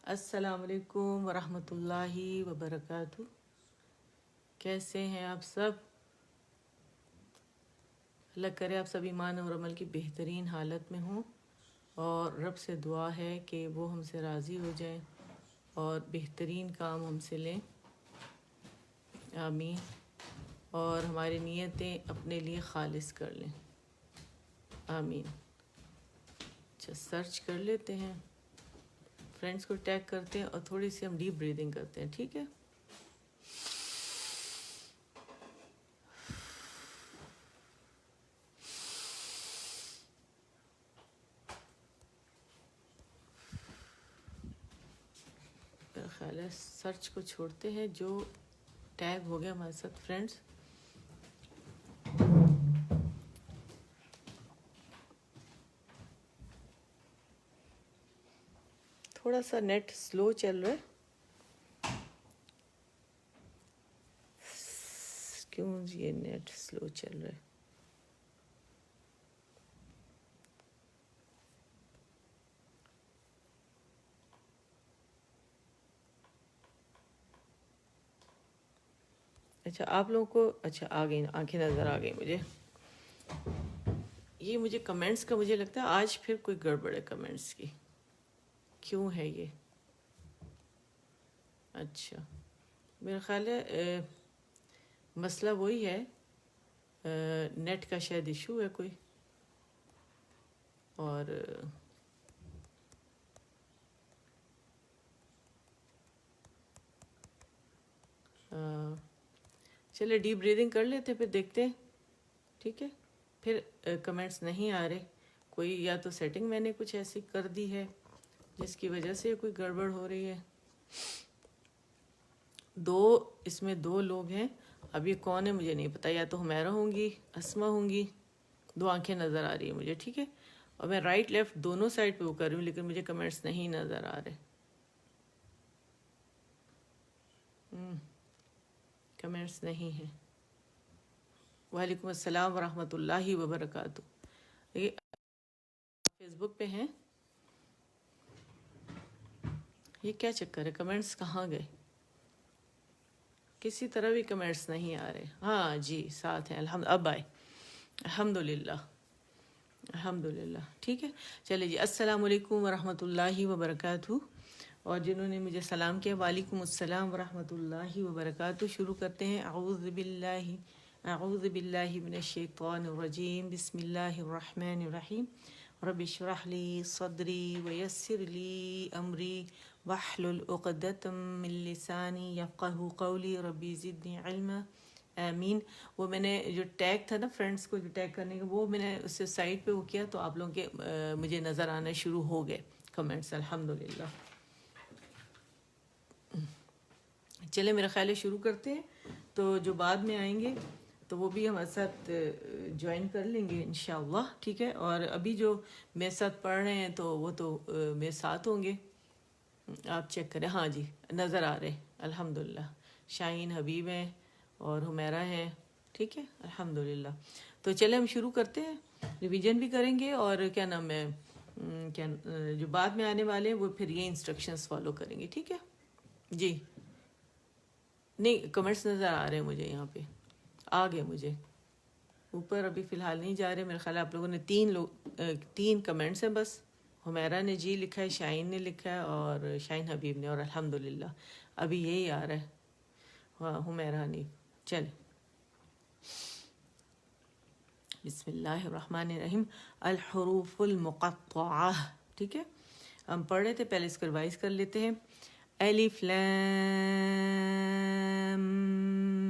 السلام علیکم ورحمۃ اللہ وبرکاتہ۔ کیسے ہیں آپ سب؟ اللہ کرے آپ سب ایمان اور عمل کی بہترین حالت میں ہوں، اور رب سے دعا ہے کہ وہ ہم سے راضی ہو جائیں اور بہترین کام ہم سے لیں، آمین، اور ہماری نیتیں اپنے لیے خالص کر لیں، آمین۔ اچھا، سرچ کر لیتے ہیں، فرینڈس کو ٹیگ کرتے ہیں اور تھوڑی سی ہم ڈیپ بریدنگ کرتے ہیں، ٹھیک ہے؟ میرا خیال ہے سرچ کو چھوڑتے ہیں، جو ٹیگ ہو گیا ہمارے ساتھ فرینڈس۔ تھوڑا سا نیٹ سلو چل رہا ہے، کیوں یہ نیٹ سلو چل رہا ہے؟ اچھا، آپ لوگوں کو اچھا آ گئی، آنکھیں نظر آ گئی مجھے۔ یہ مجھے کمنٹس کا مجھے لگتا ہے آج پھر کوئی گڑبڑ ہے کمنٹس کی، کیوں ہے یہ؟ اچھا، میرا خیال ہے مسئلہ وہی ہے، نیٹ کا شاید ایشو ہے کوئی، اور چلے ڈیپ بریدنگ کر لیتے پھر دیکھتے ہیں، ٹھیک ہے؟ پھر کمنٹس نہیں آ رہے، کوئی یا تو سیٹنگ میں نے کچھ ایسی کر دی ہے جس کی وجہ سے کوئی گڑبڑ ہو رہی ہے۔ اس میں دو لوگ ہیں، اب یہ کون ہے مجھے نہیں پتا، یا تو حمیرہ ہوں گی، اسما ہوں گی، دو آنکھیں نظر آ رہی ہیں مجھے، ٹھیک ہے؟ اور میں رائٹ لیفٹ دونوں سائڈ پہ وہ کر رہی ہوں، لیکن مجھے کمنٹس نہیں نظر آ رہے، کمنٹس نہیں ہیں۔ وعلیکم السلام ورحمۃ اللہ وبرکاتہ۔ یہ فیس بک پہ ہیں، یہ کیا چکر ہے؟ کمنٹس کہاں گئے؟ کسی طرح بھی کمنٹس نہیں آ رہے۔ ہاں جی، ساتھ ہیں، اب آئے، الحمدللہ، الحمدللہ، ٹھیک ہے۔ چلے جی، السلام علیکم ورحمۃ اللہ وبرکاتہ، اور جنہوں نے مجھے سلام کیا، وعلیکم السلام ورحمۃ اللہ وبرکاتہ۔ شروع کرتے ہیں، اعوذ باللہ من الشیطان الرجیم، بسم اللہ الرحمن الرحیم، رب اشرح لی صدری ویسر لی امری واحلل عقدۃ من لسانی یفقہوا قولی، ربی زدنی علما، آمین۔ وہ میں نے جو ٹیگ تھا نا فرینڈس کو جو ٹیگ کرنے کا، وہ میں نے اس سے سائٹ پہ وہ کیا، تو آپ لوگوں کے مجھے نظر آنا شروع ہو گئے کمنٹس، الحمدللہ۔ چلے میرا خیال ہے شروع کرتے ہیں، تو جو بعد میں آئیں گے تو وہ بھی ہمارے ساتھ جوائن کر لیں گے انشاءاللہ، ٹھیک ہے؟ اور ابھی جو میرے ساتھ پڑھ رہے ہیں تو وہ تو میرے ساتھ ہوں گے، آپ چیک کریں۔ ہاں جی، نظر آ رہے، الحمدللہ۔ شاہین حبیب ہیں اور حمیرہ ہیں، ٹھیک ہے، الحمدللہ۔ تو چلے ہم شروع کرتے ہیں، ریویژن بھی کریں گے، اور کیا نام ہے، جو بعد میں آنے والے ہیں وہ پھر یہ انسٹرکشنز فالو کریں گے، ٹھیک ہے جی؟ نہیں، کمنٹس نظر آ رہے ہیں مجھے، یہاں پہ آ گئے مجھے، اوپر ابھی فی الحال نہیں جا رہے۔ میرے خیال ہے آپ لوگوں نے تین کمنٹس ہیں بس، حمیرہ نے جی لکھا ہے، شاہین نے لکھا ہے، اور شاہین حبیب نے، اور الحمدللہ ابھی یہی آ رہا ہے، ہاں حمیرہ نے۔ چلے، بسم اللہ الرحمن الرحیم، الحروف المقطعہ، ٹھیک ہے؟ ہم پڑھ رہے تھے، پہلے اس کو ریوائز کر لیتے ہیں۔ الف لام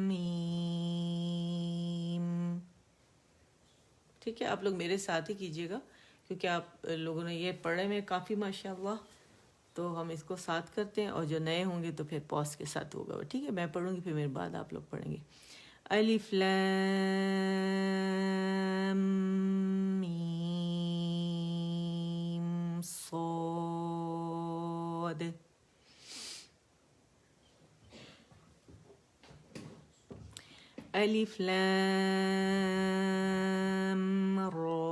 میم، ٹھیک ہے؟ آپ لوگ میرے ساتھ ہی کیجیے گا، کیونکہ آپ لوگوں نے یہ پڑھے میں کافی ماشاءاللہ، تو ہم اس کو ساتھ کرتے ہیں، اور جو نئے ہوں گے تو پھر پاس کے ساتھ ہوگا، ٹھیک ہے؟ میں پڑھوں گی، پھر میرے بعد آپ لوگ پڑھیں گے۔ الف لام میم صاد، الف لام را،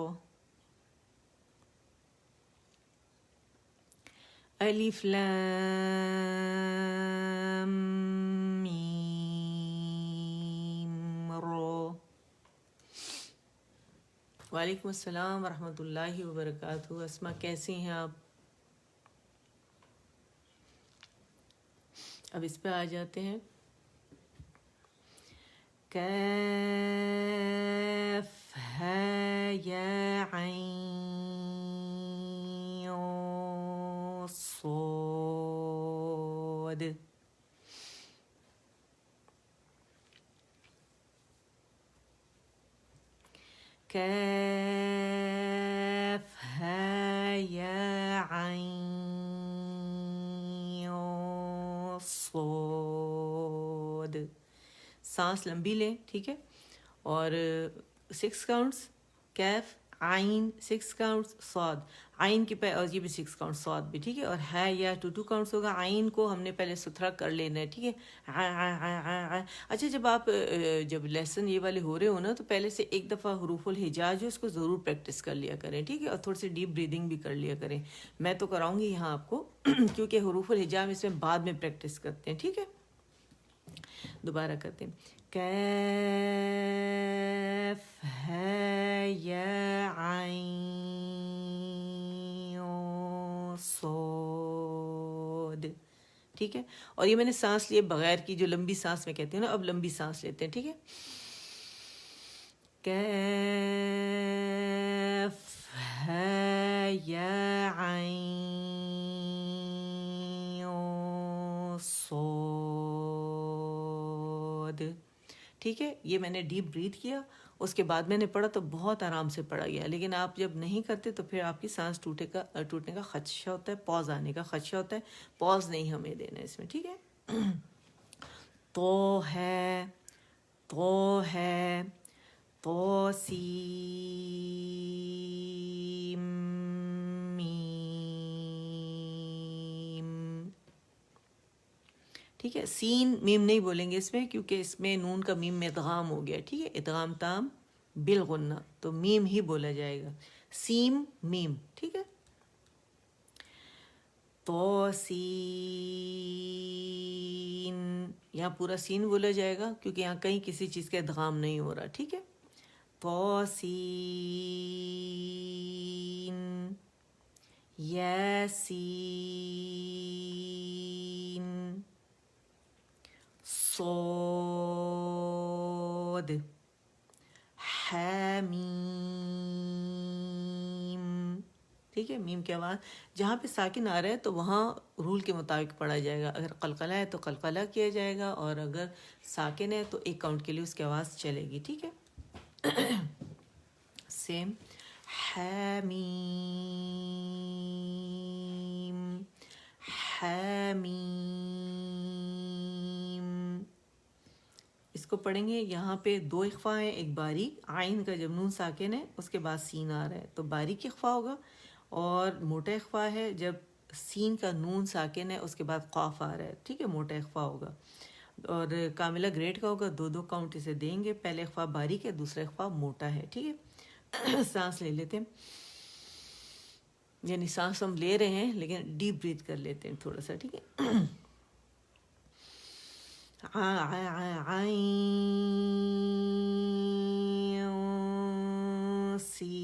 الف لام میم رو. وعلیکم السلام ورحمۃ اللہ وبرکاتہ. اسما کیسی ہیں آپ؟ اب اس پہ آ جاتے ہیں. کیف ہے یا عین صاد. کیف ہے یا عین صاد. سانس لمبی لیں، ٹھیک ہے، اور 6 کاؤنٹس کیف عین، 6 کاؤنٹس صاد عین کے پہ، اور یہ بھی 6 کاؤنٹ صاد بھی، ٹھیک ہے. اور ہے یا 2 کاؤنٹس ہوگا. عین کو ہم نے پہلے ستھرا کر لینا ہے، ٹھیک ہے. اچھا، جب آپ جب لیسن یہ والے ہو رہے ہو نا تو پہلے سے ایک دفعہ حروف الہجا جو اس کو ضرور پریکٹس کر لیا کریں، ٹھیک ہے. اور تھوڑی سی ڈیپ بریدنگ بھی کر لیا کریں. میں تو کراؤں گی یہاں آپ کو کیونکہ حروف الہجا ہم اس میں بعد میں پریکٹس کرتے ہیں، ٹھیک ہے. دوبارہ کرتے ہیں. کیف ہے یا عین صاد، ٹھیک ہے. اور یہ میں نے سانس لیے بغیر کی، جو لمبی سانس میں کہتی ہوں نا، اب لمبی سانس لیتے ہیں، ٹھیک ہے. کیف ہے یا عین صاد، ٹھیک ہے. یہ میں نے ڈیپ بریتھ کیا، اس کے بعد میں نے پڑھا تو بہت آرام سے پڑھا گیا. لیکن آپ جب نہیں کرتے تو پھر آپ کی سانس ٹوٹنے کا خدشہ ہوتا ہے، پاز آنے کا خدشہ ہوتا ہے. پاز نہیں ہمیں دینا اس میں، ٹھیک ہے. تو ہے، تو ہے، تو سیم میم، ٹھیک ہے. سین میم نہیں بولیں گے اس میں، کیونکہ اس میں نون کا میم میں ادغام ہو گیا، ٹھیک ہے. ادغام تام بالغنہ، تو میم ہی بولا جائے گا. سیم میم، ٹھیک ہے. تو سین، یہاں پورا سین بولا جائے گا کیونکہ یہاں کہیں کسی چیز کا ادغام نہیں ہو رہا، ٹھیک ہے. تو سین، یاسین، صاد، حمیم، ٹھیک ہے. میم کے آواز جہاں پہ ساکن آ رہا ہے تو وہاں رول کے مطابق پڑھا جائے گا. اگر قلقلہ ہے تو قلقلہ کیا جائے گا، اور اگر ساکن ہے تو ایک کاؤنٹ کے لیے اس کی آواز چلے گی، ٹھیک ہے. سیم. حمیم، حمیم. اس کو پڑھیں گے. یہاں پہ 2 اخفا ہیں، ایک باریک عین کا جب نون ساکن ہے اس کے بعد سین آ رہا ہے تو باریک اخفا ہوگا، اور موٹا اخفا ہے جب سین کا نون ساکن ہے اس کے بعد قاف آ رہا ہے، ٹھیک ہے. موٹا اخفا ہوگا. اور کاملہ گریڈ کا ہوگا. 2 کاؤنٹ اسے دیں گے. پہلے اخفا باریک ہے، دوسرا اخفا موٹا ہے، ٹھیک ہے. سانس لے لیتے ہیں، یعنی سانس ہم لے رہے ہیں لیکن ڈیپ بریتھ کر لیتے ہیں تھوڑا سا، ٹھیک ہے. عین سی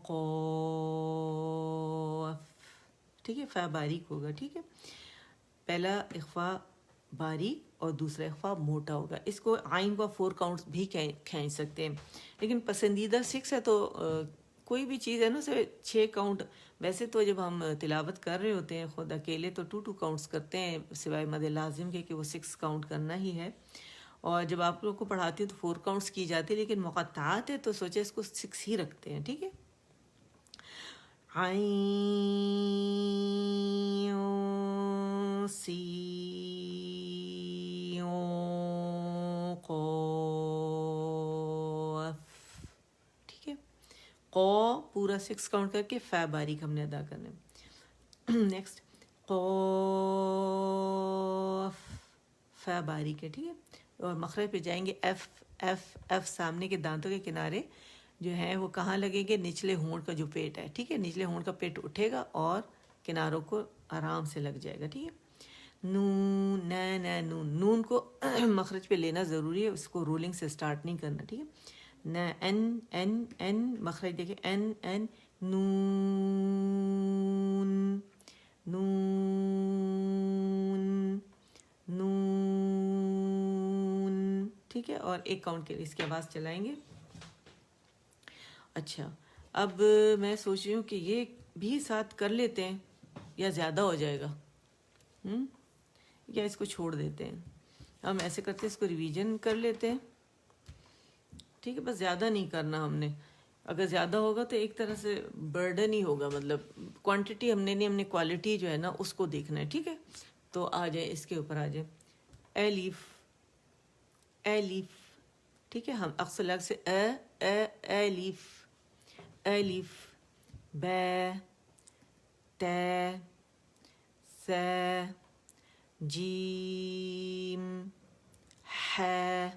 قاف، ٹھیک ہے. فا باریک ہوگا، ٹھیک ہے. پہلا اخفا باریک اور دوسرا اخفا موٹا ہوگا. اس کو عین کو 4 کاؤنٹس بھی کھینچ سکتے ہیں، لیکن پسندیدہ 6 ہے تو کوئی بھی چیز ہے نا اسے 6 کاؤنٹ. ویسے تو جب ہم تلاوت کر رہے ہوتے ہیں خود اکیلے تو 2 کاؤنٹس کرتے ہیں، سوائے مد لازم کے کہ وہ 6 کاؤنٹ کرنا ہی ہے. اور جب آپ لوگ کو پڑھاتی ہوں تو 4 کاؤنٹس کی جاتی ہے، لیکن مقطعات ہے تو سوچے اس کو 6 ہی رکھتے ہیں، ٹھیک ہے. عین سی قاف، ٹھیک ہے. قو پورا 6 کاؤنٹ کر کے فا باریک ہم نے ادا کرنا ہے. نیکسٹ قاف، فا باریک ہے، ٹھیک ہے. اور مخرج پہ جائیں گے ایف. ایف ایف سامنے کے دانتوں کے کنارے جو ہیں وہ کہاں لگیں گے؟ نچلے ہونٹ کا جو پیٹ ہے، ٹھیک ہے، نچلے ہونٹ کا پیٹ اٹھے گا اور کناروں کو آرام سے لگ جائے گا، ٹھیک ہے۔ نون نون نون کو مخرج پہ لینا ضروری ہے، اس کو رولنگ سے سٹارٹ نہیں کرنا، ٹھیک ہے۔ این مخرج دیکھیں، این نون نون نون، ٹھیک ہے، اور ایک کاؤنٹ کے اس کی آواز چلائیں گے۔ اچھا، اب میں سوچ رہی ہوں کہ یہ بھی ساتھ کر لیتے ہیں یا زیادہ ہو جائے گا، یا اس کو چھوڑ دیتے ہیں؟ ہم ایسے کرتے ہیں، اس کو ریویژن کر لیتے ہیں، ٹھیک ہے، بس زیادہ نہیں کرنا ہم نے۔ اگر زیادہ ہوگا تو ایک طرح سے برڈن ہی ہوگا، مطلب کوانٹٹی ہم نے نہیں، ہم نے کوالٹی جو ہے نا اس کو دیکھنا ہے، ٹھیک ہے۔ تو آ جائیں اس کے اوپر، آ جائیں ایلیف، ایلیف، ٹھیک ہے، ہم اکثر لگ سے ایلیف، ایلیف، بے، تے، سے، جیم، ہے،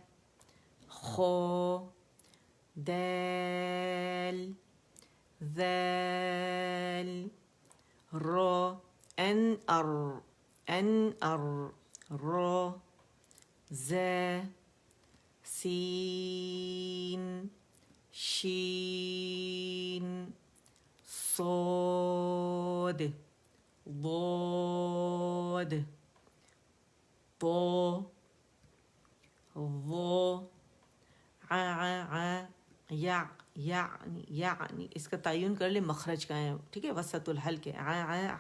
خو، دیل، ذیل، رو، این ار، رو، زے، سین، شین، صاد، ضاد، طو، ظو، یعنی اس کا تعین کر لیں مخرج کا ہے، ٹھیک ہے، وسط الحلق ہے، عین،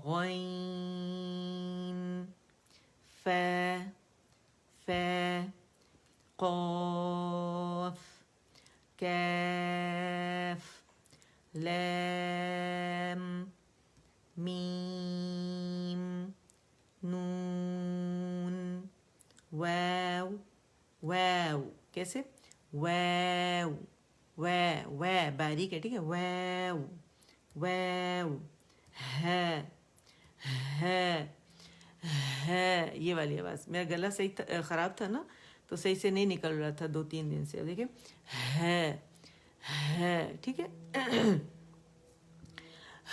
غین، فے، قاف، کیف، لام، میم، نون، واو، واو کیسے؟ واو، باریک ہے، ٹھیک ہے، واو، واو، ہے، یہ والی آواز، میرا گلا صحیح خراب تھا نا، تو صحیح سے نہیں نکل رہا تھا 2-3 دن سے، دیکھیں ہے، ٹھیک ہے۔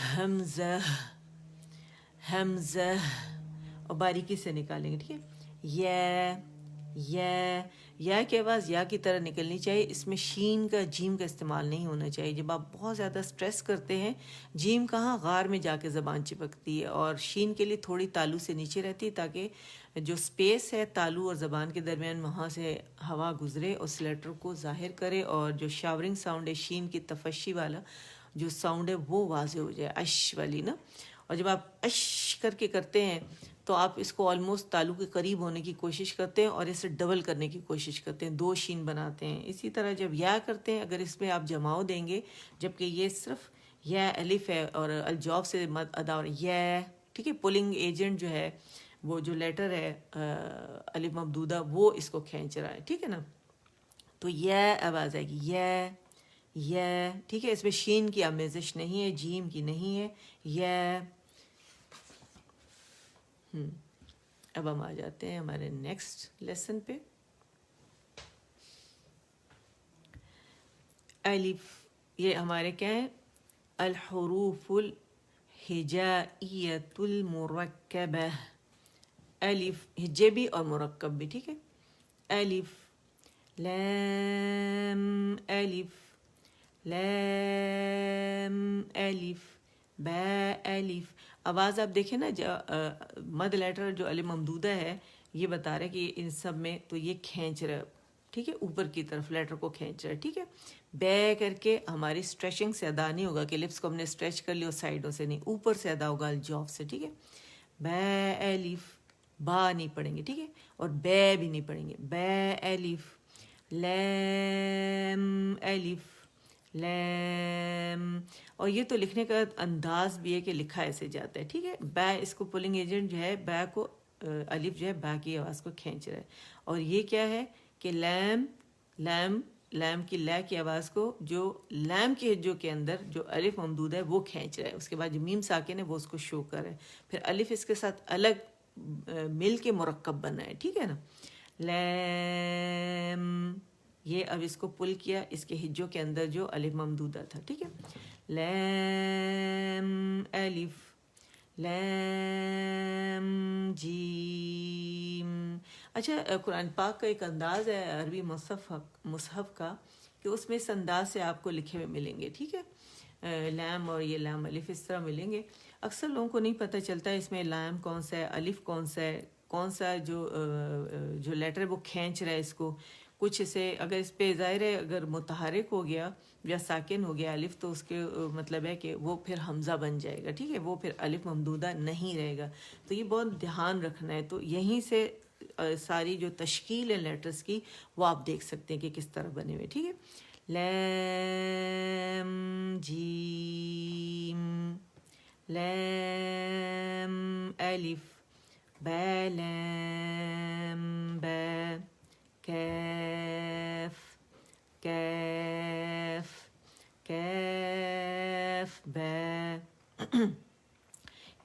حمزہ، حمزہ، اور باریکی سے نکالیں گے، ٹھیک ہے۔ یا کی آواز یا کی طرح نکلنی چاہیے، اس میں شین کا جیم کا استعمال نہیں ہونا چاہیے۔ جب آپ بہت زیادہ سٹریس کرتے ہیں، جیم کہاں غار میں جا کے زبان چپکتی ہے، اور شین کے لیے تھوڑی تالو سے نیچے رہتی ہے تاکہ جو سپیس ہے تالو اور زبان کے درمیان وہاں سے ہوا گزرے اور سلیٹر کو ظاہر کرے، اور جو شاورنگ ساؤنڈ ہے شین کی تفشی والا جو ساؤنڈ ہے وہ واضح ہو جائے، اش والی نا۔ اور جب آپ اش کر کے کرتے ہیں تو آپ اس کو آلموسٹ تالو کے قریب ہونے کی کوشش کرتے ہیں اور اسے ڈبل کرنے کی کوشش کرتے ہیں، 2 شین بناتے ہیں۔ اسی طرح جب یا کرتے ہیں، اگر اس میں آپ جماؤ دیں گے، جبکہ یہ صرف یا الف ہے اور الجوف سے مد ادا، اور یا، ٹھیک ہے، پولنگ ایجنٹ جو ہے وہ جو لیٹر ہے الف ممدودہ وہ اس کو کھینچ رہا ہے، ٹھیک ہے نا۔ تو یہ آواز آئے گی، یہ، ٹھیک ہے، اس میں شین کی آمیزش نہیں ہے، جیم کی نہیں ہے، یہ۔ اب ہم آ جاتے ہیں ہمارے نیکسٹ لیسن پہ۔ الف، یہ ہمارے کیا ہے؟ الحروف الہجائیۃ المرکبہ، الف ہجے بھی اور مرکب بھی، ٹھیک ہے۔ الف، لام، الف، لام، الف، با، الف۔ آواز آپ دیکھیں نا، مد لیٹر جو الف ممدودہ ہے یہ بتا رہا ہے کہ ان سب میں تو یہ کھینچ رہا ہے، ٹھیک ہے، اوپر کی طرف لیٹر کو کھینچ رہا ہے، ٹھیک ہے۔ بے کر کے ہماری اسٹریچنگ سے ادا نہیں ہوگا کہ لپس کو ہم نے اسٹریچ کر لیا اور سائڈوں سے نہیں، اوپر سے ادا ہوگا الجوف سے، ٹھیک ہے۔ بے الف، با نہیں پڑھیں گے، ٹھیک ہے، اور بے بھی نہیں پڑھیں گے، بے الف، لام الف، لام۔ اور یہ تو لکھنے کا انداز بھی ہے کہ لکھا ایسے جاتا ہے، ٹھیک ہے۔ با، اس کو پولنگ ایجنٹ جو ہے با کو، الف جو ہے با کی آواز کو کھینچ رہا ہے، اور یہ کیا ہے کہ لام، لام، لام کی لا کی آواز کو جو لام کی جو کے اندر جو الف ممدود ہے وہ کھینچ رہا ہے، اس کے بعد جو میم ساکن ہے وہ اس کو شو کر رہا ہے، پھر الف اس کے ساتھ الگ مل کے مرکب بنا ہے، ٹھیک ہے نا. لام، یہ اب اس کو پل کیا، اس کے ہجوں کے اندر جو الف ممدودہ تھا، ٹھیک ہے. لام الف، لام جیم. اچھا قرآن پاک کا ایک انداز ہے عربی مصحف کا کہ اس میں اس انداز سے آپ کو لکھے ہوئے ملیں گے، ٹھیک ہے. لام اور یہ لام الف اس طرح ملیں گے. اکثر لوگوں کو نہیں پتہ چلتا اس میں لام کون سا ہے، الف کون سا ہے، کون سا جو لیٹر وہ کھینچ رہا ہے اس کو. کچھ اسے اگر اس پہ ظاہر ہے اگر متحرک ہو گیا یا ساکن ہو گیا الف تو اس کے مطلب ہے کہ وہ پھر حمزہ بن جائے گا، ٹھیک ہے، وہ پھر الف ممدودہ نہیں رہے گا. تو یہ بہت دھیان رکھنا ہے. تو یہیں سے ساری جو تشکیل ہے لیٹرز کی وہ آپ دیکھ سکتے ہیں کہ کس طرح بنے ہوئے، ٹھیک ہے. لام جیم، لام الف، با لام با، کاف کاف کاف با،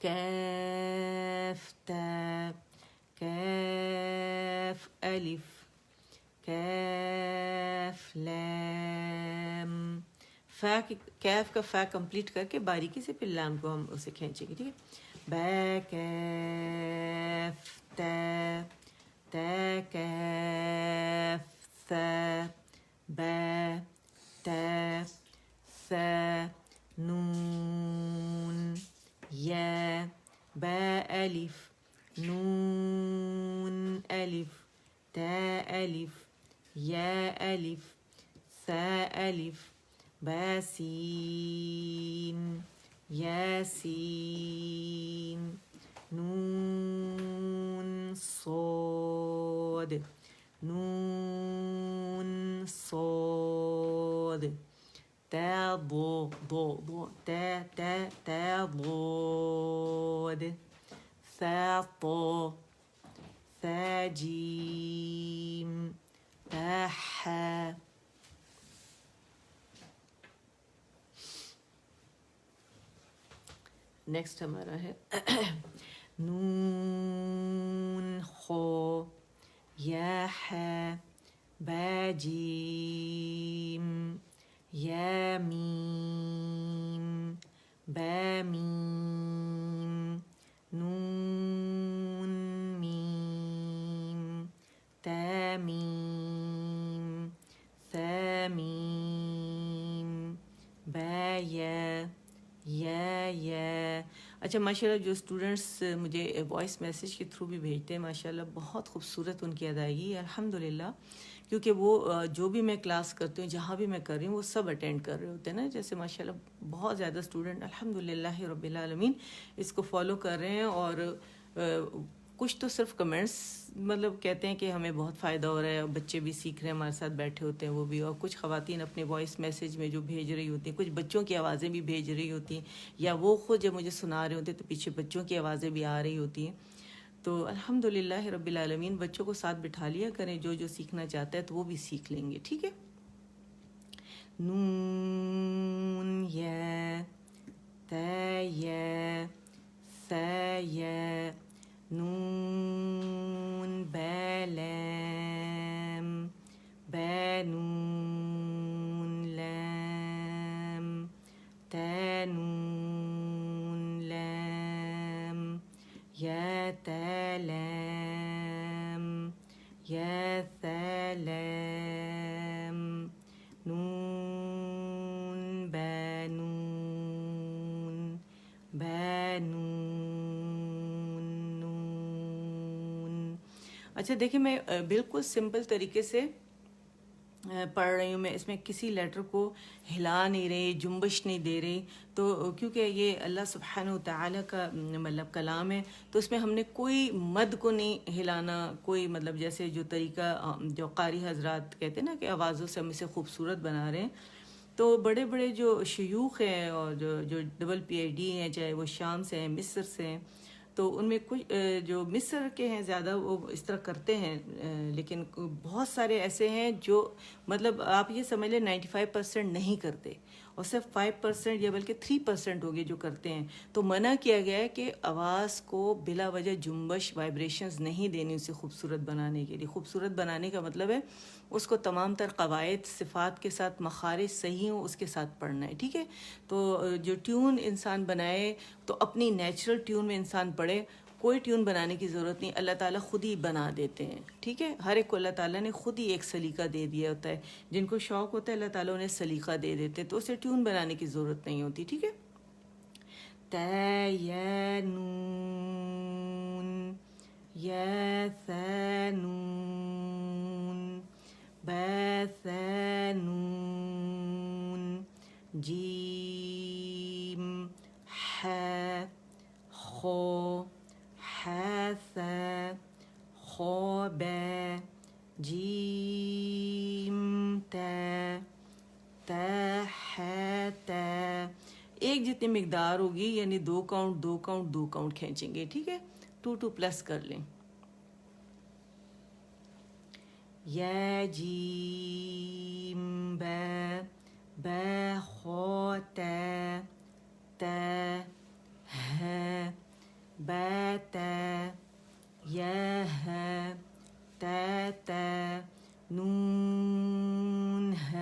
کاف تا، کاف الف، کاف لام. فا کیف کا فا کمپلیٹ کر کے باریکی سے پھر لام کو ہم اسے کھینچیں گے، ٹھیک ہے. با کیف تا، تا کیف ثا، با تا ثا، نون یا، با الف، نون الف، تا الف، یا الف، ثا الف، با سین، یا سین، نون صاد، نون صاد، تا ضو ضو تا تا تا ضاد، ثا طا، ثا جیم، تا حا. نیکسٹ ہمارا ہے نون خو، یا حا، با جیم، یا میم، با میم، نون میم، تا میم، ثا میم، با یا، یا. اچھا ماشاء اللہ جو اسٹوڈنٹس مجھے وائس میسیج کے تھرو بھی بھیجتے ہیں ماشاء اللہ بہت خوبصورت ان کی ادائیگی ہے الحمدللہ. کیونکہ وہ جو بھی میں کلاس کرتی ہوں جہاں بھی میں کر رہی ہوں وہ سب اٹینڈ کر رہے ہوتے ہیں نا. جیسے ماشاء اللہ بہت زیادہ اسٹوڈنٹ الحمدللہ رب العالمین اس کو فالو کر رہے ہیں. اور کچھ تو صرف کمنٹس مطلب کہتے ہیں کہ ہمیں بہت فائدہ ہو رہا ہے، اور بچے بھی سیکھ رہے ہیں ہمارے ساتھ بیٹھے ہوتے ہیں وہ بھی. اور کچھ خواتین اپنے وائس میسیج میں جو بھیج رہی ہوتی ہیں کچھ بچوں کی آوازیں بھی بھیج رہی ہوتی ہیں، یا وہ خود جب مجھے سنا رہے ہوتے ہیں تو پیچھے بچوں کی آوازیں بھی آ رہی ہوتی ہیں. تو الحمدللہ رب العالمین بچوں کو ساتھ بٹھا لیا کریں، جو سیکھنا چاہتا ہے تو وہ بھی سیکھ لیں گے، ٹھیک ہے. نون یا، تا یا، ثا یا، نون با لام، با نون لام، تا نون لام، یا تا لام، یا ثا لام، نون با نون، با نون نون. اچھا دیکھیں میں بالکل سمپل طریقے سے پڑھ رہی ہوں، میں اس میں کسی لیٹر کو ہلا نہیں رہی، جنبش نہیں دے رہی. تو کیونکہ یہ اللہ سبحانہ وتعالی کا مطلب کلام ہے تو اس میں ہم نے کوئی مد کو نہیں ہلانا، کوئی مطلب جیسے جو طریقہ جو قاری حضرات کہتے ہیں نا کہ آوازوں سے ہم اسے خوبصورت بنا رہے ہیں. تو بڑے بڑے جو شیوخ ہیں اور جو ڈبل پی ایچ ڈی ہیں، چاہے وہ شام سے ہیں مصر سے ہیں، تو ان میں کچھ جو مصر کے ہیں زیادہ وہ اس طرح کرتے ہیں، لیکن بہت سارے ایسے ہیں جو مطلب آپ یہ سمجھ لیں 95% نہیں کرتے. اور صرف 5% یا بلکہ 3% ہو گئے جو کرتے ہیں. تو منع کیا گیا ہے کہ آواز کو بلا وجہ جنبش وائبریشنز نہیں دینی اسے خوبصورت بنانے کے لیے. خوبصورت بنانے کا مطلب ہے اس کو تمام تر قواعد صفات کے ساتھ مخارج صحیح ہوں اس کے ساتھ پڑھنا ہے. ٹھیک ہے. تو جو ٹیون انسان بنائے تو اپنی نیچرل ٹیون میں انسان پڑھے. کوئی ٹیون بنانے کی ضرورت نہیں, اللہ تعالیٰ خود ہی بنا دیتے ہیں. ٹھیک ہے. ہر ایک کو اللہ تعالیٰ نے خود ہی ایک سلیقہ دے دیا ہوتا ہے. جن کو شوق ہوتا ہے اللہ تعالیٰ انہیں سلیقہ دے دیتے, تو اسے ٹیون بنانے کی ضرورت نہیں ہوتی. ٹھیک ہے. ت ی نون یا ث نون ب ث نون جیم ح خو ح ث خو ب جیم ت ت ح ت. ایک جتنی مقدار ہوگی یعنی 2 کاؤنٹ کھینچیں گے. ٹھیک ہے. 2 پلس کر لیں. یا جیم ب ب خو ت ت ہ ب ت یا ہ ت ت نون ہ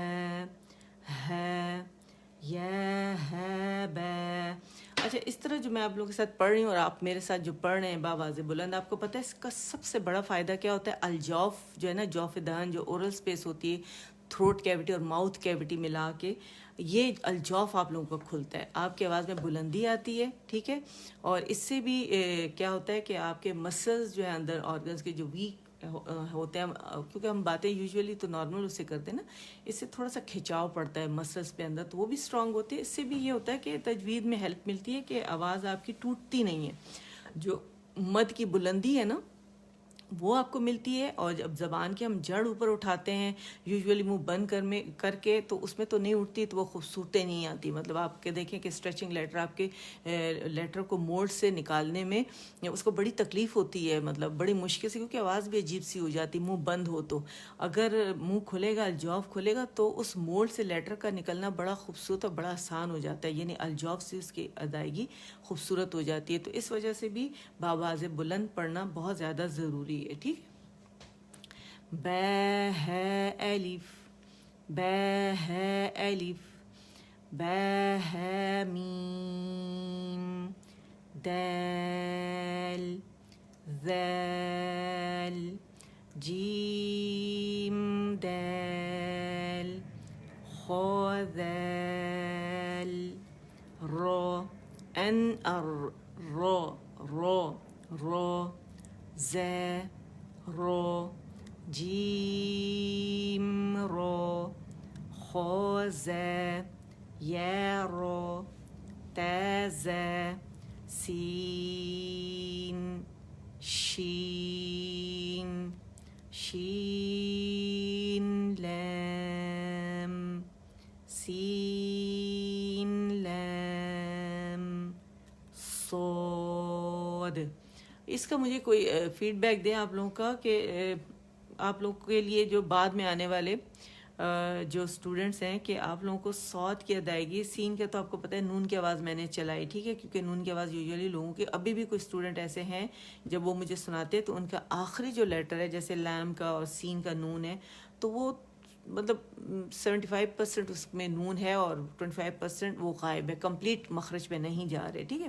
ہ یا ہ ب. اچھا, اس طرح جو میں آپ لوگوں کے ساتھ پڑھ رہی ہوں اور آپ میرے ساتھ جو پڑھ رہے ہیں باواز بلند, آپ کو پتہ ہے اس کا سب سے بڑا فائدہ کیا ہوتا ہے؟ الجوف جو ہے نا, جوف دہن جو اورل سپیس ہوتی ہے, تھروٹ کیوٹی اور ماؤتھ کیوٹی ملا کے, یہ الجوف آپ لوگوں کا کھلتا ہے. آپ کی آواز میں بلندی آتی ہے. ٹھیک ہے. اور اس سے بھی کیا ہوتا ہے کہ آپ کے مسلز جو ہے اندر آرگنز کے جو ویک ہوتے ہیں, کیونکہ ہم باتیں یوزولی تو نارمل اس سے کرتے ہیں نا, اس سے تھوڑا سا کھچاؤ پڑتا ہے مسلس پہ اندر, تو وہ بھی اسٹرانگ ہوتے ہیں. اس سے بھی یہ ہوتا ہے کہ تجوید میں ہیلپ ملتی ہے کہ آواز آپ کی ٹوٹتی نہیں ہے. جو مد کی بلندی ہے نا وہ آپ کو ملتی ہے. اور جب زبان کے ہم جڑ اوپر اٹھاتے ہیں یوزولی منہ بند کر کے, تو اس میں تو نہیں اٹھتی, تو وہ خوبصورتی نہیں آتی. مطلب آپ کے دیکھیں کہ اسٹریچنگ لیٹر, آپ کے لیٹر کو موڑ سے نکالنے میں اس کو بڑی تکلیف ہوتی ہے, مطلب بڑی مشکل سے, کیونکہ آواز بھی عجیب سی ہو جاتی منہ بند ہو. تو اگر منہ کھلے گا, الجوف کھلے گا, تو اس موڑ سے لیٹر کا نکلنا بڑا خوبصورت اور بڑا آسان ہو جاتا ہے. یعنی الجوف سے اس کی ادائیگی خوبصورت ہو جاتی ہے. تو اس وجہ سے بھی باواز بلند پڑھنا بہت زیادہ ضروری ہے. ٹھیک. ب ہے الف ب ہے الف ب ہے میم دال ذال جیم دال خو ذال رو ان رو رو رو ز رو جیم رو خو ز یا رو ت ز سین شین شین لام سین لام صاد. اس کا مجھے کوئی فیڈ بیک دیں آپ لوگوں کا کہ آپ لوگوں کے لیے جو بعد میں آنے والے جو اسٹوڈنٹس ہیں, کہ آپ لوگوں کو صاد کی ادائیگی, سین کا تو آپ کو پتہ ہے نون کی آواز میں نے چلائی. ٹھیک ہے. کیونکہ نون کی آواز یوزولی لوگوں کے, ابھی بھی کوئی اسٹوڈنٹ ایسے ہیں جب وہ مجھے سناتے تو ان کا آخری جو لیٹر ہے, جیسے لام کا اور سین کا نون ہے, تو وہ مطلب 75% اس میں نون ہے اور 25% وہ غائب ہے, کمپلیٹ مخرج پہ نہیں جا رہے. ٹھیک ہے.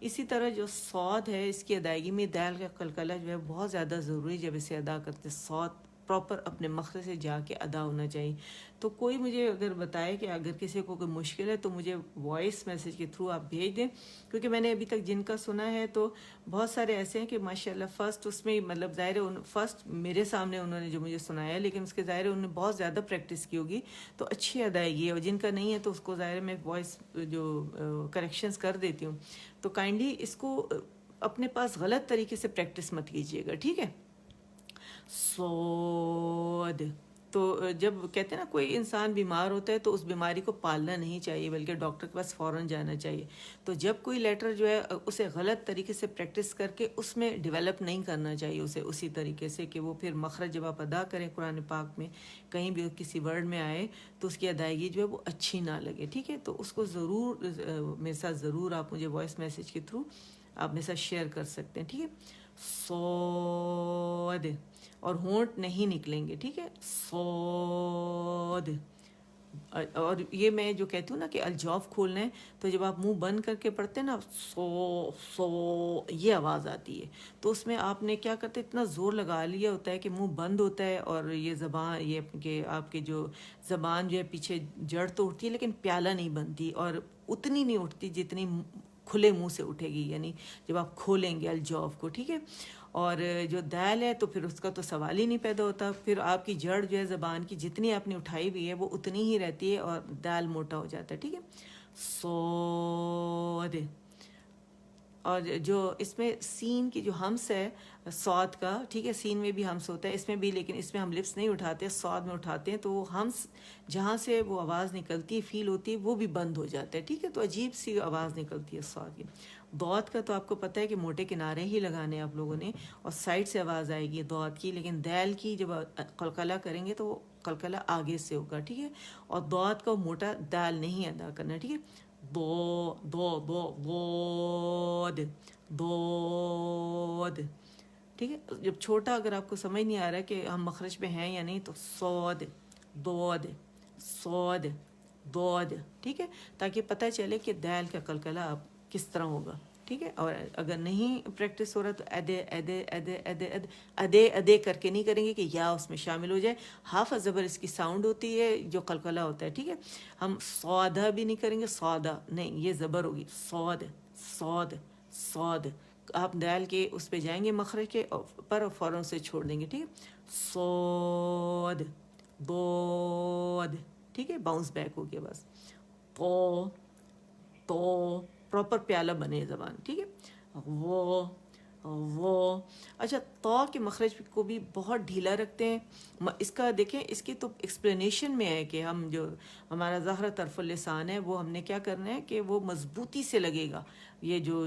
اسی طرح جو صاد ہے, اس کی ادائیگی میں دال کا قلقلہ جو ہے بہت زیادہ ضروری, جب اسے ادا کرتے صاد پراپر اپنے مخرج سے جا کے ادا ہونا چاہیے. تو کوئی مجھے اگر بتائے کہ اگر کسی کو کوئی مشکل ہے تو مجھے وائس میسیج کے تھرو آپ بھیج دیں, کیونکہ میں نے ابھی تک جن کا سنا ہے تو بہت سارے ایسے ہیں کہ ماشاءاللہ فرسٹ اس میں مطلب ظاہر ہے فرسٹ میرے سامنے انہوں نے جو مجھے سنایا ہے, لیکن اس کے ظاہر انہوں نے بہت زیادہ پریکٹس کی ہوگی تو اچھی ادائیگی ہے. اور جن کا نہیں ہے تو اس کو ظاہر میں وائس جو کریکشنز کر دیتی ہوں. تو کائنڈلی اس کو اپنے پاس غلط طریقے سے پریکٹس مت کیجیے گا. ٹھیک ہے. صاد تو جب کہتے ہیں نا کوئی انسان بیمار ہوتا ہے تو اس بیماری کو پالنا نہیں چاہیے بلکہ ڈاکٹر کے پاس فوراً جانا چاہیے. تو جب کوئی لیٹر جو ہے اسے غلط طریقے سے پریکٹس کر کے اس میں ڈیولپ نہیں کرنا چاہیے اسے اسی طریقے سے کہ وہ پھر مخرج جب آپ ادا کریں قرآن پاک میں کہیں بھی کسی ورڈ میں آئے تو اس کی ادائیگی جو ہے وہ اچھی نہ لگے. ٹھیک ہے, تو اس کو ضرور میرے ساتھ ضرور آپ مجھے وائس میسیج کے تھرو آپ میرے ساتھ شیئر کر سکتے ہیں. ٹھیک ہے, صاد, اور ہونٹ نہیں نکلیں گے. ٹھیک ہے, صاد. اور یہ میں جو کہتی ہوں نا کہ الجوف کھولنا ہے تو جب آپ منہ بند کر کے پڑھتے ہیں نا سو یہ آواز آتی ہے, تو اس میں آپ نے کیا کرتے اتنا زور لگا لیا ہوتا ہے کہ منہ بند ہوتا ہے اور یہ زبان یہ کہ آپ کے جو زبان جو ہے پیچھے جڑ تو اٹھتی ہے لیکن پیالہ نہیں بنتی اور اتنی نہیں اٹھتی جتنی کھلے منہ سے اٹھے گی, یعنی جب آپ کھولیں گے الجوف کو. ٹھیک ہے, اور جو دال ہے تو پھر اس کا تو سوال ہی نہیں پیدا ہوتا, پھر آپ کی جڑ جو ہے زبان کی جتنی آپ نے اٹھائی ہوئی ہے وہ اتنی ہی رہتی ہے اور دال موٹا ہو جاتا ہے. ٹھیک ہے, صاد. اور جو اس میں سین کی جو ہمس ہے صاد کا, ٹھیک ہے, سین میں بھی ہمس ہوتا ہے اس میں بھی, لیکن اس میں ہم لپس نہیں اٹھاتے, صاد میں اٹھاتے ہیں, تو وہ ہمس جہاں سے وہ آواز نکلتی ہے فیل ہوتی ہے وہ بھی بند ہو جاتا ہے. ٹھیک ہے, تو عجیب سی آواز نکلتی ہے صاد کی. دعت کا تو آپ کو پتہ ہے کہ موٹے کنارے ہی لگانے ہیں آپ لوگوں نے اور سائڈ سے آواز آئے گی دعت کی, لیکن دال کی جب قلقلہ کریں گے تو وہ قلقلہ آگے سے ہوگا. ٹھیک ہے, اور دعت کا موٹا دال نہیں ادا کرنا. ٹھیک ہے, دو دو دو دود دود. ٹھیک ہے, جب چھوٹا اگر آپ کو سمجھ نہیں آ رہا ہے کہ ہم مخرج پہ ہیں یا نہیں تو سود دود سود دود. ٹھیک ہے, تاکہ پتہ چلے کہ دال کا قلقلہ آپ کس طرح ہوگا. ٹھیک ہے, اور اگر نہیں پریکٹس ہو رہا تو ادے ادے ادے ادے ادے ادے ادے کر کے نہیں کریں گے کہ یا اس میں شامل ہو جائے. ہاف زبر اس کی ساؤنڈ ہوتی ہے جو قلقلہ ہوتا ہے. ٹھیک ہے, ہم سودا بھی نہیں کریں گے, سودا نہیں, یہ زبر ہوگی سود سود سود. آپ دال کے اس پہ جائیں گے مخرج کے پر فوراً سے چھوڑ دیں گے. ٹھیک ہے, سود دود. ٹھیک ہے, باؤنس بیک ہو گیا بس. تو پراپر پیالہ بنے زبان. ٹھیک ہے, وہ اچھا, تو کے مخرج کو بھی بہت ڈھیلا رکھتے ہیں. اس کا دیکھیں, اس کی تو ایکسپلینیشن میں ہے کہ ہم جو ہمارا ظاہر طرف اللسان ہے وہ ہم نے کیا کرنا ہے کہ وہ مضبوطی سے لگے گا. یہ جو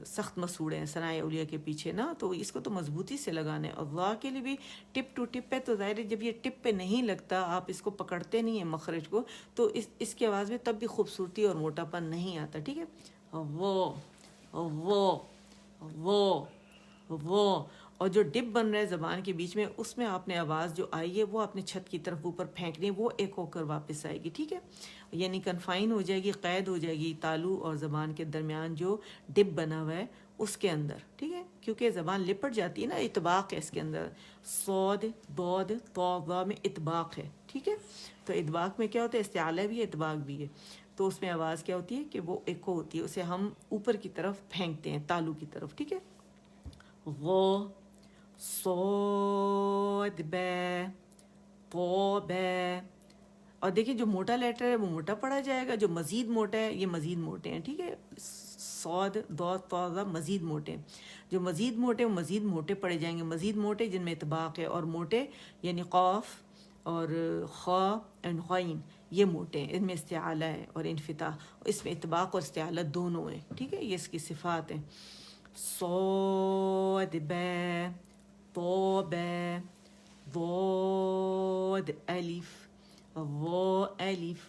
سخت مسوڑے ہیں ثنائے اولیاء کے پیچھے نا, تو اس کو تو مضبوطی سے لگانا ہے. اللہ کے لیے بھی ٹپ ٹو ٹپ ہے, تو ظاہر ہے جب یہ ٹپ پہ نہیں لگتا, آپ اس کو پکڑتے نہیں ہیں مخرج کو, تو اس کی آواز میں تب بھی خوبصورتی اور موٹاپن نہیں آتا. ٹھیک ہے, وہ اور جو ڈپ بن رہا ہے زبان کے بیچ میں اس میں آپ نے آواز جو آئی ہے وہ آپ نے چھت کی طرف اوپر پھینکنی ہے, وہ ایک ہو کر واپس آئے گی. ٹھیک ہے, یعنی کنفائن ہو جائے گی, قید ہو جائے گی تالو اور زبان کے درمیان جو ڈپ بنا ہوا ہے اس کے اندر. ٹھیک ہے, کیونکہ زبان لپٹ جاتی ہے نا, اطباق ہے اس کے اندر, صاد دود تو میں اطباق ہے. ٹھیک ہے, تو اطباق میں کیا ہوتا ہے, استعالہ بھی ہے اطباق بھی ہے, تو اس میں آواز کیا ہوتی ہے کہ وہ ایکو ہوتی ہے, اسے ہم اوپر کی طرف پھینکتے ہیں تالو کی طرف. ٹھیک ہے, وہ صاد بے تو بے. اور دیکھیں جو موٹا لیٹر ہے وہ موٹا پڑھا جائے گا, جو مزید موٹا ہے یہ مزید موٹے ہیں. ٹھیک ہے, صاد دو تو مزید موٹے ہیں, جو مزید موٹے وہ مزید موٹے پڑھے جائیں گے, مزید موٹے جن میں اطباق ہے, اور موٹے یعنی قاف اور خا اینڈ غین یہ موٹے ہیں, ان میں استعالہ ہے اور انفتاح, اس میں اطباق اور استعالہ دونوں ہیں. ٹھیک ہے, یہ اس کی صفات ہیں. صاد بے تو بے ضاد الف وہ الف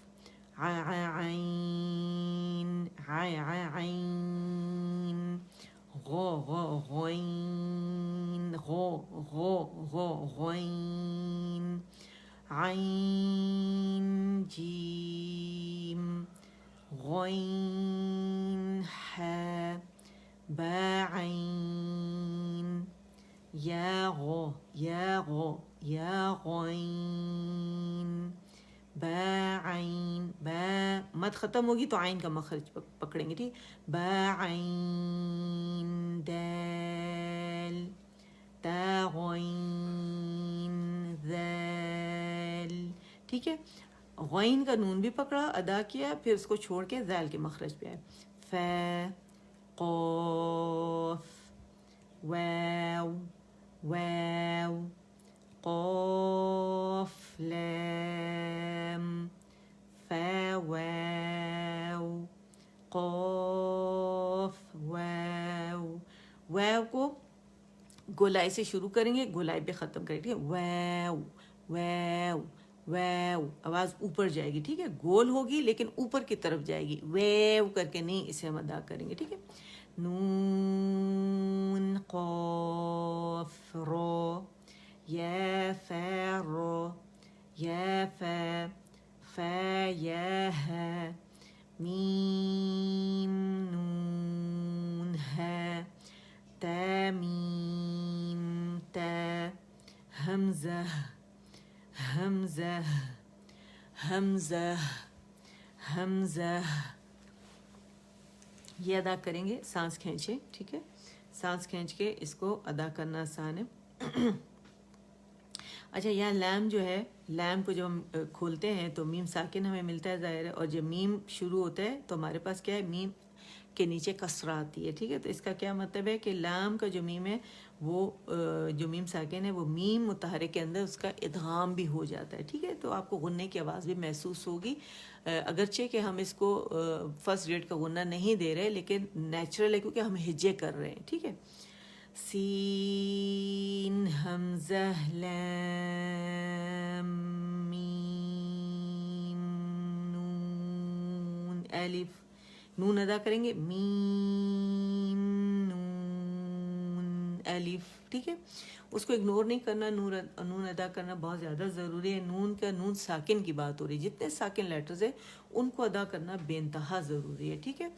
عین عین غین غین عین جیم غین ہے بعین یا غین بعین. با مد ختم ہوگی تو عین کا مخرج پکڑیں گے. ٹھیک, بعین دال تا غین ذال. ٹھیک ہے, غین کا نون بھی پکڑا ادا کیا, پھر اس کو چھوڑ کے ذال کے مخرج پہ آئے. فا قاف واو قاف گولائی سے شروع کریں گے، گولائی پہ ختم کریں گے. ویو ویو ویو، آواز اوپر جائے گی، ٹھیک ہے، گول ہوگی لیکن اوپر کی طرف جائے گی، ویو کر کے نہیں، اسے ہم ادا کریں گے، ٹھیک ہے. نون قاف رو، یا فا رو، یا فا فا یا ہے، میم نون ہے، تا میم تا، حمزہ حمزہ حمزہ حمزہ. یہ ادا کریں گے، سانس کھینچے، ٹھیک ہے، سانس کھینچ کے اس کو ادا کرنا آسان ہے. اچھا، یہاں لام جو ہے، لام کو جب ہم کھولتے ہیں تو میم ساکن ہمیں ملتا ہے ظاہر ہے، اور جب میم شروع ہوتا ہے تو ہمارے پاس کیا ہے، میم کے نیچے کسرہ آتی ہے، ٹھیک ہے. تو اس کا کیا مطلب ہے کہ لام کا جو میم ہے وہ جو میم ساکن ہے وہ میم متحرک کے اندر اس کا ادغام بھی ہو جاتا ہے، ٹھیک ہے. تو آپ کو غننے کی آواز بھی محسوس ہوگی، اگرچہ کہ ہم اس کو فرسٹ گریڈ کا غنہ نہیں دے رہے، لیکن نیچرل ہے کیونکہ ہم ہجے کر رہے ہیں، ٹھیک ہے. سین حمزہ لام میم نون الف، نون ادا کریں گے، میم نون الف، ٹھیک ہے. اس کو اگنور نہیں کرنا، نون ادا کرنا بہت زیادہ ضروری ہے. نون کا، نون ساکن کی بات ہو رہی ہے، جتنے ساکن لیٹرز ہیں ان کو ادا کرنا بے انتہا ضروری ہے، ٹھیک ہے.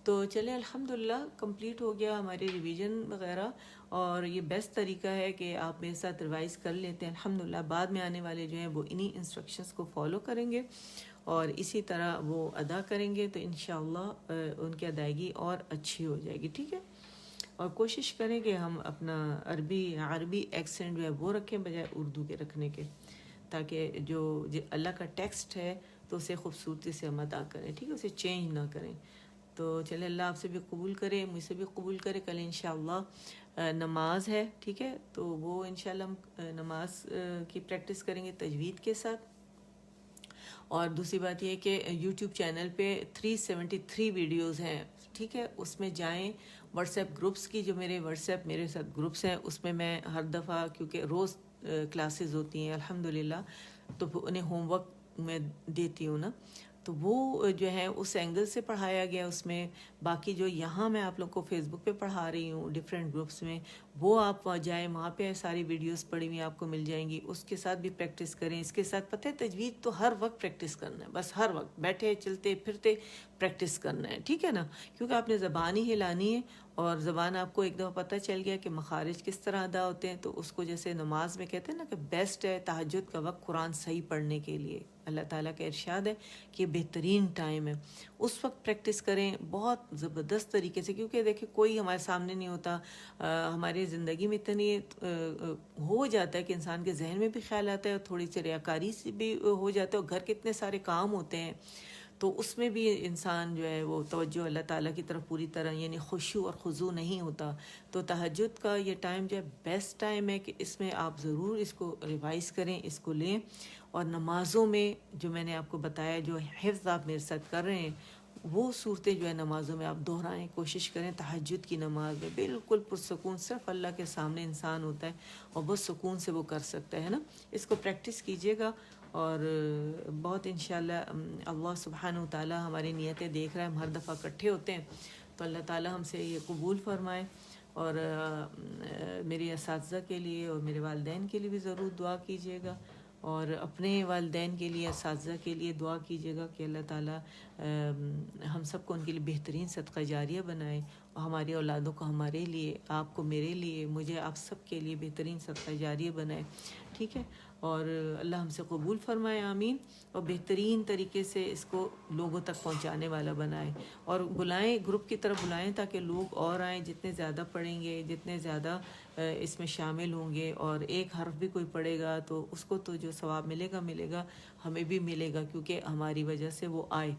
تو چلیں الحمدللہ کمپلیٹ ہو گیا ہماری ریویژن وغیرہ، اور یہ بیسٹ طریقہ ہے کہ آپ میرے ساتھ ریوائز کر لیتے ہیں. الحمدللہ بعد میں آنے والے جو ہیں وہ انہی انسٹرکشنز کو فالو کریں گے اور اسی طرح وہ ادا کریں گے، تو انشاءاللہ ان کی ادائیگی اور اچھی ہو جائے گی، ٹھیک ہے. اور کوشش کریں کہ ہم اپنا عربی ایکسنٹ جو ہے وہ رکھیں بجائے اردو کے رکھنے کے، تاکہ جو اللہ کا ٹیکسٹ ہے تو اسے خوبصورتی سے ہم ادا کریں، ٹھیک ہے، اسے چینج نہ کریں. تو چلے اللہ آپ سے بھی قبول کرے، مجھ سے بھی قبول کرے. کل انشاءاللہ نماز ہے، ٹھیک ہے، تو وہ انشاءاللہ ہم نماز کی پریکٹس کریں گے تجوید کے ساتھ. اور دوسری بات یہ ہے کہ یوٹیوب چینل پہ 373 ویڈیوز ہیں، ٹھیک ہے، اس میں جائیں. واٹس ایپ گروپس کی، جو میرے ساتھ گروپس ہیں، اس میں میں ہر دفعہ، کیونکہ روز کلاسز ہوتی ہیں الحمدللہ، تو انہیں ہوم ورک میں دیتی ہوں نا، تو وہ جو ہے اس اینگل سے پڑھایا گیا اس میں. باقی جو یہاں میں آپ لوگ کو فیس بک پہ پڑھا رہی ہوں ڈفرینٹ گروپس میں، وہ آپ جائیں، وہاں پہ ساری ویڈیوز پڑھی ہوئی آپ کو مل جائیں گی، اس کے ساتھ بھی پریکٹس کریں. اس کے ساتھ پتہ ہے تجوید تو ہر وقت پریکٹس کرنا ہے، بس ہر وقت بیٹھے چلتے پھرتے پریکٹس کرنا ہے، ٹھیک ہے نا، کیونکہ آپ نے زبان ہی ہلانی ہے، اور زبان آپ کو ایک دفعہ پتہ چل گیا کہ مخارج کس طرح ادا ہوتے ہیں، تو اس کو جیسے نماز میں کہتے ہیں نا کہ بیسٹ ہے تہجد کا وقت قرآن صحیح پڑھنے کے لیے. اللہ تعالیٰ کا ارشاد ہے کہ یہ بہترین ٹائم ہے، اس وقت پریکٹس کریں بہت زبردست طریقے سے. کیونکہ دیکھیں کوئی ہمارے سامنے نہیں ہوتا، ہماری زندگی میں اتنی ہو جاتا ہے کہ انسان کے ذہن میں بھی خیال آتا ہے، اور تھوڑی سی ریاکاری سے بھی ہو جاتا ہے، اور گھر کے اتنے سارے کام ہوتے ہیں، تو اس میں بھی انسان جو ہے وہ توجہ اللہ تعالیٰ کی طرف پوری طرح، یعنی خشوع اور خضوع نہیں ہوتا. تو تہجد کا یہ ٹائم جو ہے بیسٹ ٹائم ہے کہ اس میں آپ ضرور اس کو ریوائز کریں، اس کو لیں. اور نمازوں میں جو میں نے آپ کو بتایا، جو حفظ آپ میرے ساتھ کر رہے ہیں، وہ صورتیں جو ہے نمازوں میں آپ دہرائیں، کوشش کریں. تہجد کی نماز میں بالکل پرسکون صرف اللہ کے سامنے انسان ہوتا ہے، اور بہت سکون سے وہ کر سکتا ہے نا. اس کو پریکٹس کیجیے گا، اور بہت انشاءاللہ اللہ سبحانہ و تعالیٰ ہماری نیتیں دیکھ رہا ہے. ہم ہر دفعہ اکٹھے ہوتے ہیں، تو اللہ تعالیٰ ہم سے یہ قبول فرمائے. اور میرے اساتذہ کے لیے اور میرے والدین کے لیے بھی ضرور دعا کیجیے گا، اور اپنے والدین کے لیے، اساتذہ کے لیے دعا کیجیے گا کہ اللہ تعالیٰ ہم سب کو ان کے لیے بہترین صدقہ جاریہ بنائے، اور ہماری اولادوں کو ہمارے لیے، آپ کو میرے لیے، مجھے آپ سب کے لیے بہترین صدقہ جاریہ بنائے، ٹھیک ہے. اور اللہ ہم سے قبول فرمائے، آمین. اور بہترین طریقے سے اس کو لوگوں تک پہنچانے والا بنائے. اور بلائیں، گروپ کی طرف بلائیں تاکہ لوگ اور آئیں. جتنے زیادہ پڑھیں گے، جتنے زیادہ اس میں شامل ہوں گے، اور ایک حرف بھی کوئی پڑھے گا تو اس کو تو جو ثواب ملے گا ہمیں بھی ملے گا، کیونکہ ہماری وجہ سے وہ آئے.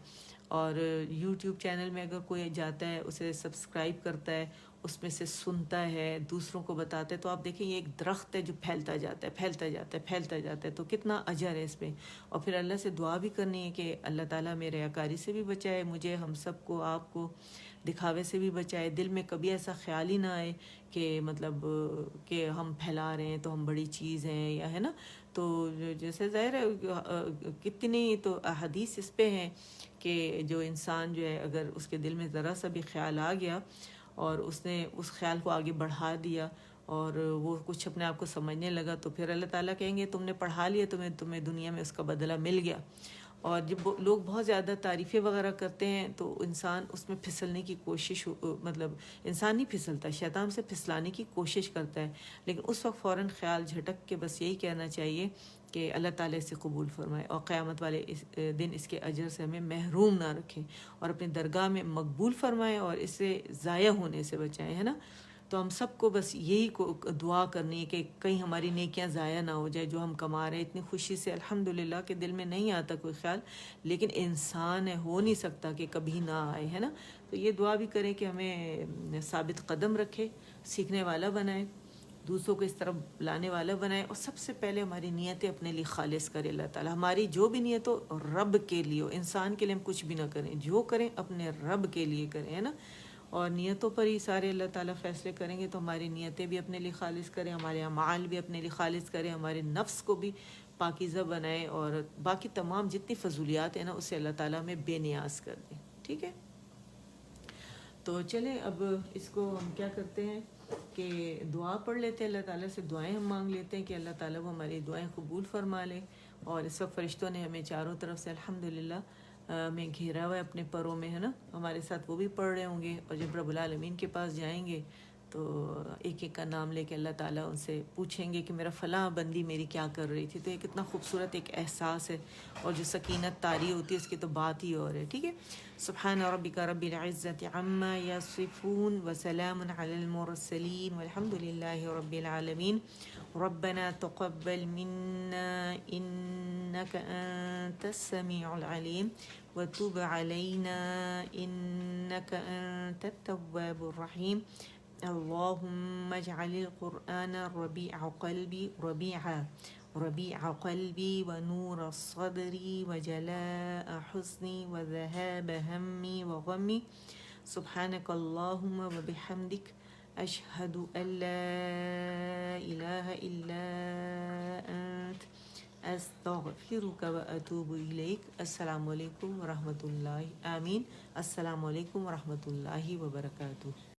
اور یوٹیوب چینل میں اگر کوئی جاتا ہے، اسے سبسکرائب کرتا ہے، اس میں سے سنتا ہے، دوسروں کو بتاتا ہے، تو آپ دیکھیں یہ ایک درخت ہے جو پھیلتا جاتا ہے، تو کتنا اجر ہے اس میں. اور پھر اللہ سے دعا بھی کرنی ہے کہ اللہ تعالیٰ میرے ریاکاری سے بھی بچائے، مجھے، ہم سب کو، آپ کو دکھاوے سے بھی بچائے، دل میں کبھی ایسا خیال ہی نہ آئے کہ مطلب کہ ہم پھیلا رہے ہیں تو ہم بڑی چیز ہیں یا ہے نا. تو جیسے ظاہر ہے کتنی تو احادیث اس پہ ہیں کہ جو انسان جو ہے اگر اس کے دل میں ذرا سا بھی خیال آ گیا اور اس نے اس خیال کو آگے بڑھا دیا اور وہ کچھ اپنے آپ کو سمجھنے لگا تو پھر اللہ تعالیٰ کہیں گے تم نے پڑھا لیا، تمہیں دنیا میں اس کا بدلہ مل گیا. اور جب لوگ بہت زیادہ تعریفیں وغیرہ کرتے ہیں تو انسان اس میں پھسلنے کی کوشش مطلب انسان نہیں پھسلتا، شیطان سے پھسلانے کی کوشش کرتا ہے، لیکن اس وقت فوراً خیال جھٹک کے بس یہی کہنا چاہیے کہ اللہ تعالیٰ اسے قبول فرمائے اور قیامت والے دن اس کے اجر سے ہمیں محروم نہ رکھے اور اپنی درگاہ میں مقبول فرمائے اور اس سے ضائع ہونے سے بچائیں، ہے نا. تو ہم سب کو بس یہی دعا کرنی ہے کہ کہیں ہماری نیکیاں ضائع نہ ہو جائے جو ہم کما رہے ہیں اتنی خوشی سے الحمدللہ کہ دل میں نہیں آتا کوئی خیال، لیکن انسان ہے ہو نہیں سکتا کہ کبھی نہ آئے، ہے نا. تو یہ دعا بھی کریں کہ ہمیں ثابت قدم رکھے، سیکھنے والا بنائے، دوسروں کو اس طرف لانے والا بنائے، اور سب سے پہلے ہماری نیتیں اپنے لیے خالص کرے اللہ تعالیٰ. ہماری جو بھی نیت ہو رب کے لیے ہو، انسان کے لیے ہم کچھ بھی نہ کریں، جو کریں اپنے رب کے لیے کریں، ہے نا. اور نیتوں پر ہی سارے اللہ تعالیٰ فیصلے کریں گے. تو ہماری نیتیں بھی اپنے لیے خالص کریں، ہمارے اعمال بھی اپنے لیے خالص کریں، ہمارے نفس کو بھی پاکیزہ بنائیں، اور باقی تمام جتنی فضولیات ہیں نا اسے اللہ تعالیٰ ہمیں بے نیاز کر دیں. ٹھیک ہے، تو چلیں اب اس کو ہم کیا کرتے ہیں کہ دعا پڑھ لیتے ہیں، اللہ تعالیٰ سے دعائیں ہم مانگ لیتے ہیں کہ اللہ تعالیٰ وہ ہماری دعائیں قبول فرما لے. اور اس وقت فرشتوں نے ہمیں چاروں طرف سے الحمدللہ میں گھیرا ہوا ہے اپنے پروں میں، ہے نا. ہمارے ساتھ وہ بھی پڑھ رہے ہوں گے، اور جب رب العالمین کے پاس جائیں گے تو ایک ایک کا نام لے کے اللہ تعالیٰ ان سے پوچھیں گے کہ میرا فلاں بندی میری کیا کر رہی تھی. تو یہ کتنا خوبصورت ایک احساس ہے، اور جو سکینت طاری ہوتی ہے اس کی تو بات ہی اور ہے. ٹھیک ہے، سبحان ربک رب العزت عما یصفون وسلام علی المرسلین والحمد للہ رب العالمین. ربنا تقبل منا انك انت السميع العليم وتب علينا انك انت التواب الرحيم. اللهم اجعل القرآن ربيع قلبي ونور صدري وجلاء حزني وذهاب همي وغمي. سبحانك اللهم وبحمدك أشهد أن لا إله إلا أنت أستغفرك وأتوب إليك. السلام علیکم ورحمۃ اللہ. آمین. السلام علیکم ورحمۃ اللہ وبرکاتہ.